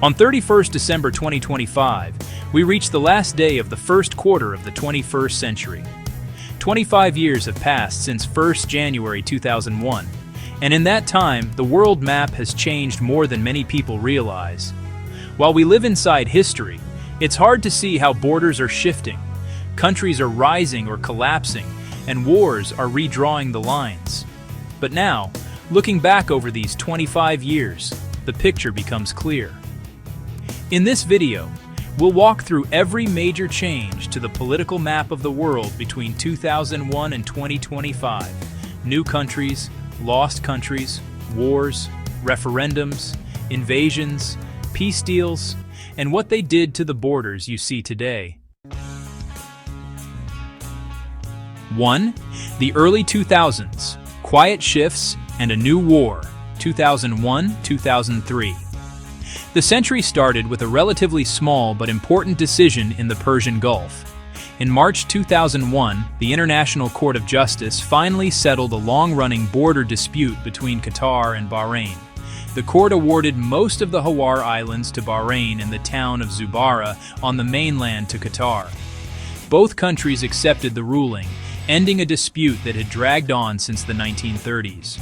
On 31st December 2025, we reach the last day of the first quarter of the 21st century. 25 years have passed since 1st January 2001, and in that time, the world map has changed more than many people realize. While we live inside history, it's hard to see how borders are shifting, countries are rising or collapsing, and wars are redrawing the lines. But now, looking back over these 25 years, the picture becomes clear. In this video, we'll walk through every major change to the political map of the world between 2001 and 2025. New countries, lost countries, wars, referendums, invasions, peace deals, and what they did to the borders you see today. 1. The early 2000s. Quiet shifts and a new war, 2001-2003. The century started with a relatively small but important decision in the Persian Gulf. In March 2001, the International Court of Justice finally settled a long-running border dispute between Qatar and Bahrain. The court awarded most of the Hawar Islands to Bahrain and the town of Zubarah on the mainland to Qatar. Both countries accepted the ruling, ending a dispute that had dragged on since the 1930s.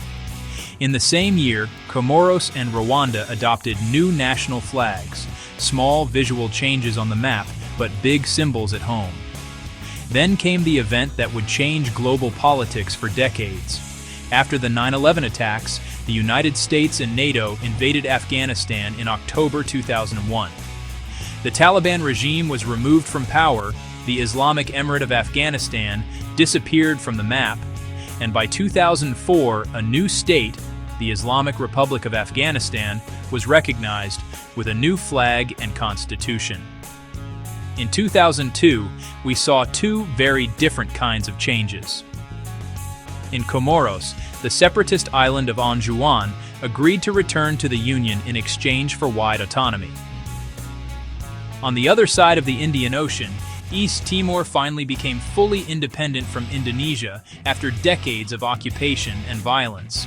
In the same year, Comoros and Rwanda adopted new national flags, small visual changes on the map, but big symbols at home. Then came the event that would change global politics for decades. After the 9/11 attacks, the United States and NATO invaded Afghanistan in October 2001. The Taliban regime was removed from power, the Islamic Emirate of Afghanistan disappeared from the map, and by 2004, a new state, the Islamic Republic of Afghanistan, was recognized with a new flag and constitution. In 2002, we saw two very different kinds of changes. In Comoros, the separatist island of Anjouan agreed to return to the Union in exchange for wide autonomy. On the other side of the Indian Ocean, East Timor finally became fully independent from Indonesia after decades of occupation and violence.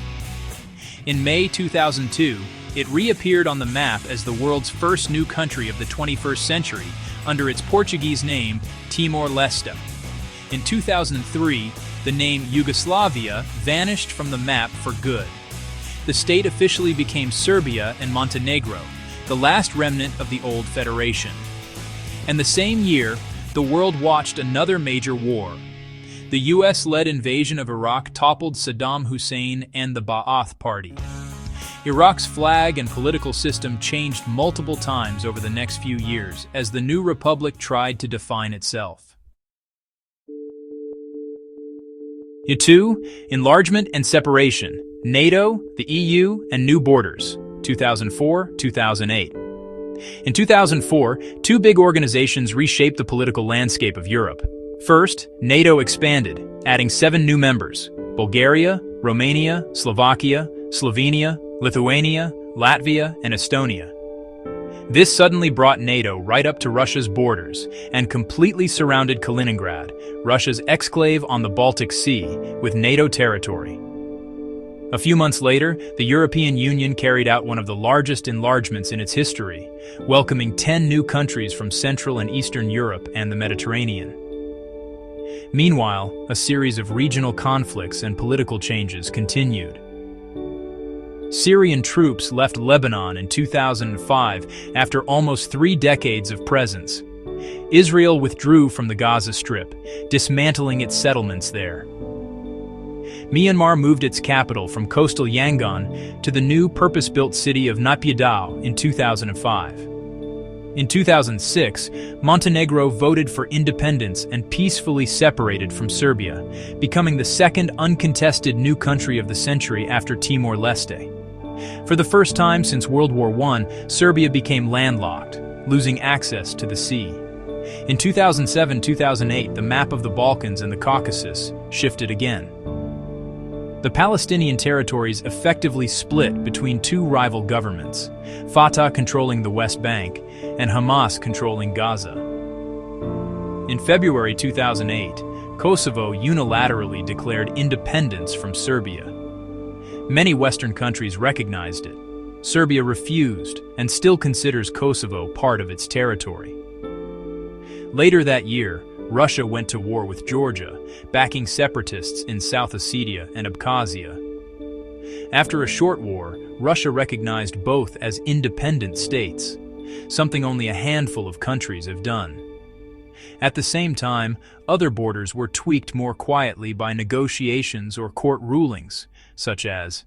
In May 2002, it reappeared on the map as the world's first new country of the 21st century under its Portuguese name, Timor-Leste. In 2003, the name Yugoslavia vanished from the map for good. The state officially became Serbia and Montenegro, the last remnant of the old federation. And the same year, the world watched another major war. The US-led invasion of Iraq toppled Saddam Hussein and the Ba'ath Party. Iraq's flag and political system changed multiple times over the next few years as the new republic tried to define itself. 2. Enlargement and Separation. NATO, the EU, and new borders, 2004-2008. In 2004, two big organizations reshaped the political landscape of Europe. First, NATO expanded, adding 7 new members: Bulgaria, Romania, Slovakia, Slovenia, Lithuania, Latvia, and Estonia. This suddenly brought NATO right up to Russia's borders and completely surrounded Kaliningrad, Russia's exclave on the Baltic Sea, with NATO territory. A few months later, the European Union carried out one of the largest enlargements in its history, welcoming 10 new countries from Central and Eastern Europe and the Mediterranean. Meanwhile, a series of regional conflicts and political changes continued. Syrian troops left Lebanon in 2005 after almost 3 decades of presence. Israel withdrew from the Gaza Strip, dismantling its settlements there. Myanmar moved its capital from coastal Yangon to the new purpose-built city of Naypyidaw in 2005. In 2006, Montenegro voted for independence and peacefully separated from Serbia, becoming the second uncontested new country of the century after Timor-Leste. For the first time since World War I, Serbia became landlocked, losing access to the sea. In 2007-2008, the map of the Balkans and the Caucasus shifted again. The Palestinian territories effectively split between two rival governments, Fatah controlling the West Bank and Hamas controlling Gaza. In February 2008, Kosovo unilaterally declared independence from Serbia. Many Western countries recognized it. Serbia refused and still considers Kosovo part of its territory. Later that year, Russia went to war with Georgia, backing separatists in South Ossetia and Abkhazia. After a short war, Russia recognized both as independent states, something only a handful of countries have done. At the same time, other borders were tweaked more quietly by negotiations or court rulings, such as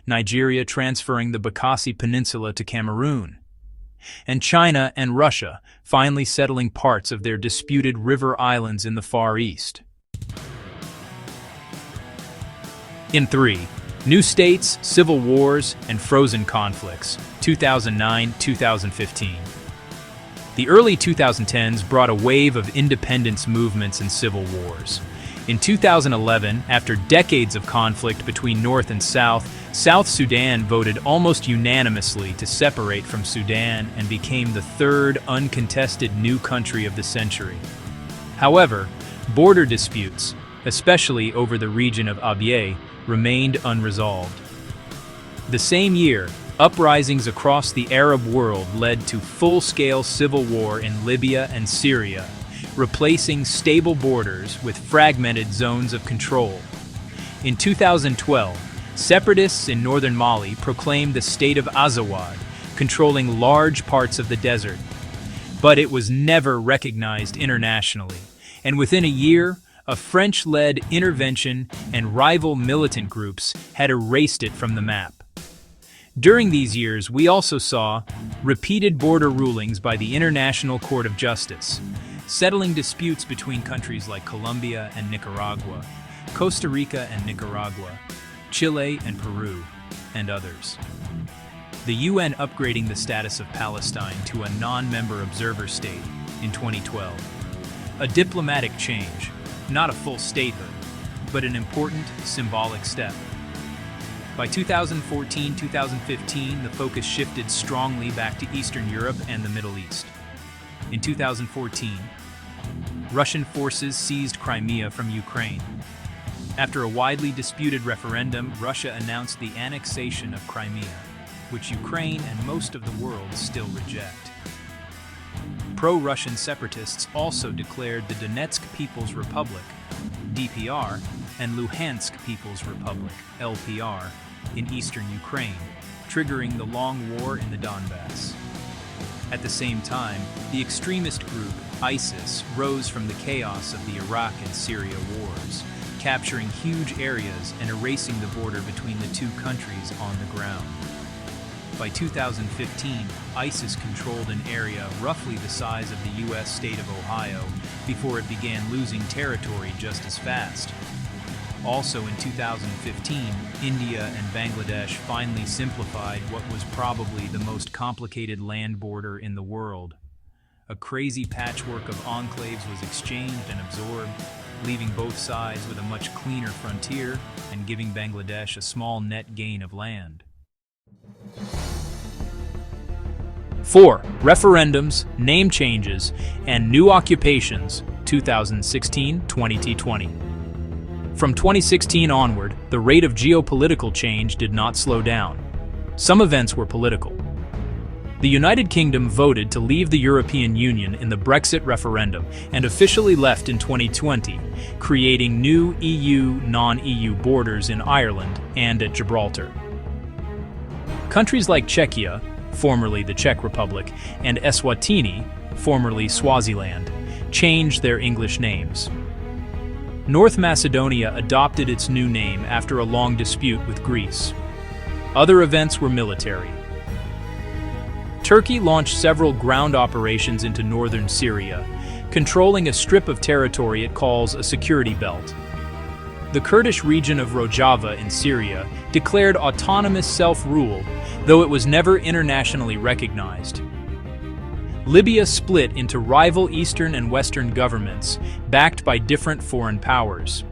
Nigeria transferring the Bakassi Peninsula to Cameroon, and China and Russia finally settling parts of their disputed river islands in the Far East. In 3. New states, civil wars, and frozen conflicts, 2009-2015. The early 2010s brought a wave of independence movements and civil wars. In 2011, after decades of conflict between North and South, South Sudan voted almost unanimously to separate from Sudan and became the third uncontested new country of the century. However, border disputes, especially over the region of Abyei, remained unresolved. The same year, uprisings across the Arab world led to full-scale civil war in Libya and Syria, replacing stable borders with fragmented zones of control. In 2012, separatists in northern Mali proclaimed the state of Azawad, controlling large parts of the desert. But it was never recognized internationally, and within a year, a French-led intervention and rival militant groups had erased it from the map. During these years, we also saw repeated border rulings by the International Court of Justice, settling disputes between countries like Colombia and Nicaragua, Costa Rica and Nicaragua, Chile and Peru, and others. The UN upgrading the status of Palestine to a non-member observer state in 2012. A diplomatic change, not a full statehood, but an important symbolic step. By 2014-2015, the focus shifted strongly back to Eastern Europe and the Middle East. In 2014, Russian forces seized Crimea from Ukraine. After a widely disputed referendum, Russia announced the annexation of Crimea, which Ukraine and most of the world still reject. Pro-Russian separatists also declared the Donetsk People's Republic, DPR, and Luhansk People's Republic, LPR, in eastern Ukraine, triggering the long war in the Donbass. At the same time, the extremist group ISIS rose from the chaos of the Iraq and Syria wars, capturing huge areas and erasing the border between the two countries on the ground. By 2015, ISIS controlled an area roughly the size of the U.S. state of Ohio before it began losing territory just as fast. Also in 2015, India and Bangladesh finally simplified what was probably the most complicated land border in the world. A crazy patchwork of enclaves was exchanged and absorbed, leaving both sides with a much cleaner frontier and giving Bangladesh a small net gain of land. 4. Referendums, name changes, and new occupations, 2016-2020. From 2016 onward, the rate of geopolitical change did not slow down. Some events were political. The United Kingdom voted to leave the European Union in the Brexit referendum and officially left in 2020, creating new EU, non-EU borders in Ireland and at Gibraltar. Countries like Czechia, formerly the Czech Republic, and Eswatini, formerly Swaziland, changed their English names. North Macedonia adopted its new name after a long dispute with Greece. Other events were military. Turkey launched several ground operations into northern Syria, controlling a strip of territory it calls a security belt. The Kurdish region of Rojava in Syria declared autonomous self-rule, though it was never internationally recognized. Libya split into rival Eastern and Western governments, backed by different foreign powers.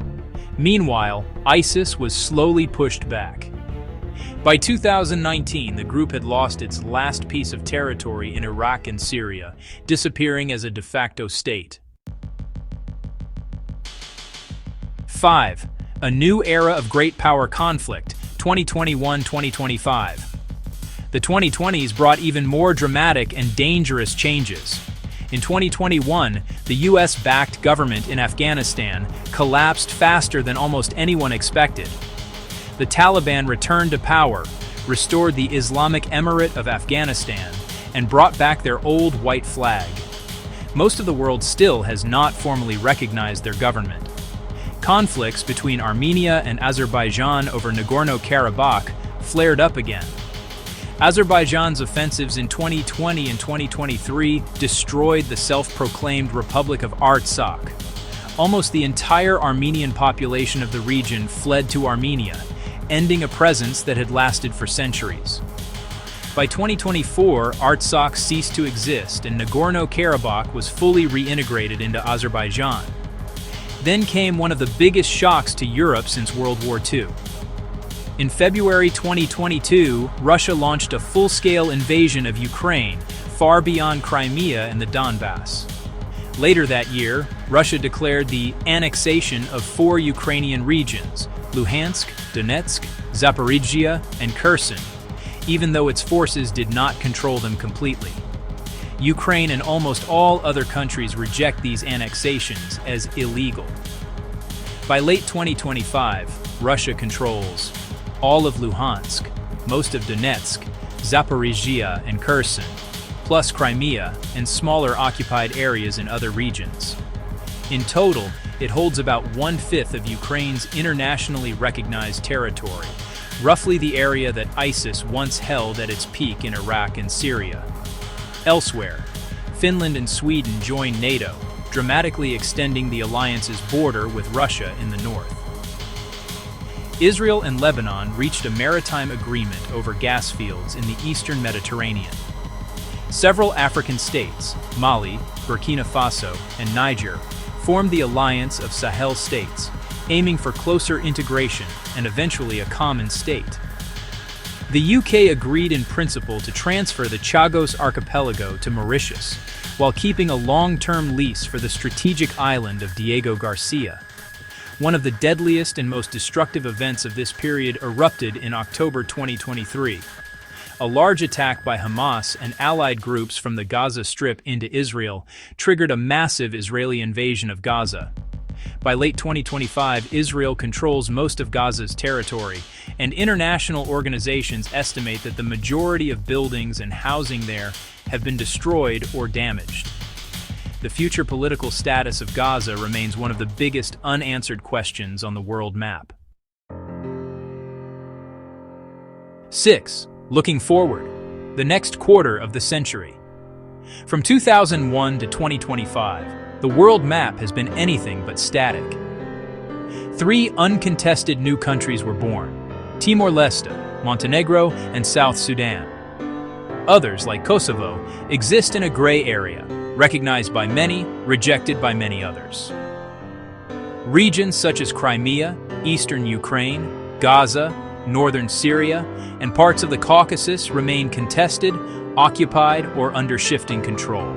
Meanwhile, ISIS was slowly pushed back. By 2019, the group had lost its last piece of territory in Iraq and Syria, disappearing as a de facto state. 5. A new era of great power conflict, 2021-2025. The 2020s brought even more dramatic and dangerous changes. In 2021, the US-backed government in Afghanistan collapsed faster than almost anyone expected. The Taliban returned to power, restored the Islamic Emirate of Afghanistan, and brought back their old white flag. Most of the world still has not formally recognized their government. Conflicts between Armenia and Azerbaijan over Nagorno-Karabakh flared up again. Azerbaijan's offensives in 2020 and 2023 destroyed the self-proclaimed Republic of Artsakh. Almost the entire Armenian population of the region fled to Armenia, ending a presence that had lasted for centuries. By 2024, Artsakh ceased to exist and Nagorno-Karabakh was fully reintegrated into Azerbaijan. Then came one of the biggest shocks to Europe since World War II. In February 2022, Russia launched a full-scale invasion of Ukraine, far beyond Crimea and the Donbass. Later that year, Russia declared the annexation of 4 Ukrainian regions, Luhansk, Donetsk, Zaporizhzhia, and Kherson, even though its forces did not control them completely. Ukraine and almost all other countries reject these annexations as illegal. By late 2025, Russia controls all of Luhansk, most of Donetsk, Zaporizhzhia, and Kherson, plus Crimea and smaller occupied areas in other regions. In total, it holds about 1/5 of Ukraine's internationally recognized territory, roughly the area that ISIS once held at its peak in Iraq and Syria. Elsewhere, Finland and Sweden joined NATO, dramatically extending the alliance's border with Russia in the north. Israel and Lebanon reached a maritime agreement over gas fields in the eastern Mediterranean. Several African states, Mali, Burkina Faso, and Niger, formed the Alliance of Sahel States, aiming for closer integration and eventually a common state. The UK agreed in principle to transfer the Chagos archipelago to Mauritius, while keeping a long-term lease for the strategic island of Diego Garcia. One of the deadliest and most destructive events of this period erupted in October 2023. A large attack by Hamas and allied groups from the Gaza Strip into Israel triggered a massive Israeli invasion of Gaza. By late 2025, Israel controls most of Gaza's territory, and international organizations estimate that the majority of buildings and housing there have been destroyed or damaged. The future political status of Gaza remains one of the biggest unanswered questions on the world map. 6. Looking forward. The next quarter of the century. From 2001 to 2025, the world map has been anything but static. 3 uncontested new countries were born: Timor-Leste, Montenegro, and South Sudan. Others, like Kosovo, exist in a gray area, recognized by many, rejected by many others. Regions such as Crimea, eastern Ukraine, Gaza, northern Syria, and parts of the Caucasus remain contested, occupied, or under shifting control.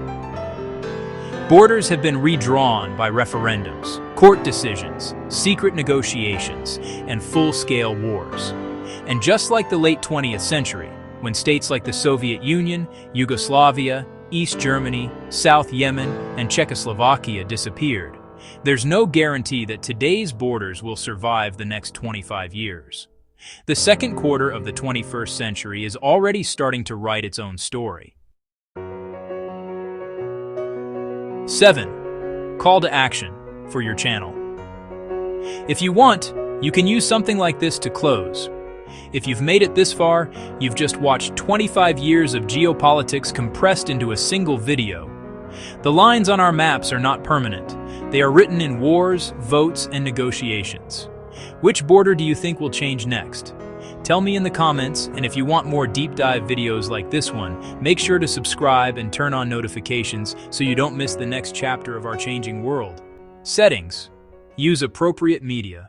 Borders have been redrawn by referendums, court decisions, secret negotiations, and full-scale wars. And just like the late 20th century, when states like the Soviet Union, Yugoslavia, East Germany, South Yemen, and Czechoslovakia disappeared, there's no guarantee that today's borders will survive the next 25 years. The second quarter of the 21st century is already starting to write its own story. 7. Call to action for your channel. If you want, you can use something like this to close. If you've made it this far, you've just watched 25 years of geopolitics compressed into a single video. The lines on our maps are not permanent. They are written in wars, votes, and negotiations. Which border do you think will change next? Tell me in the comments, and if you want more deep dive videos like this one, make sure to subscribe and turn on notifications so you don't miss the next chapter of our changing world. Settings. Use appropriate media.